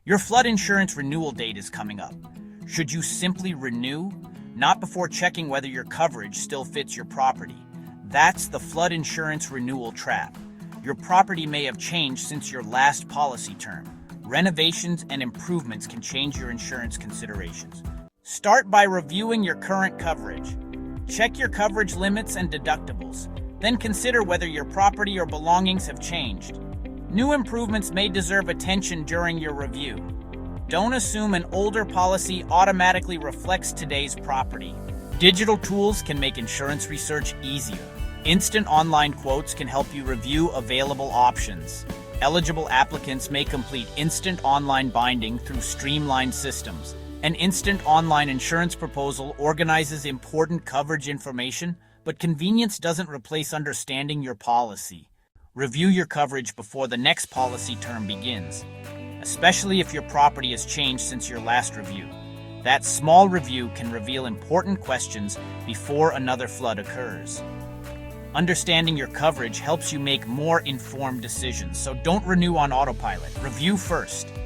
Your flood insurance renewal date is coming up. Should you simply renew? Not before checking whether your coverage still fits your property. That's the flood insurance renewal trap. Your property may have changed since your last policy term. Renovations and improvements can change your insurance considerations. Start by reviewing your current coverage. Check your coverage limits and deductibles. Then consider whether your property or belongings have changed. New improvements may deserve attention during your review. Don't assume an older policy automatically reflects today's property. Digital tools can make insurance research easier. Instant online quotes can help you review available options. Eligible applicants may complete instant online binding through streamlined systems. An instant online insurance proposal organizes important coverage information, but convenience doesn't replace understanding your policy. Review your coverage before the next policy term begins, especially if your property has changed since your last review. That small review can reveal important questions before another flood occurs. Understanding your coverage helps you make more informed decisions, so don't renew on autopilot. Review first.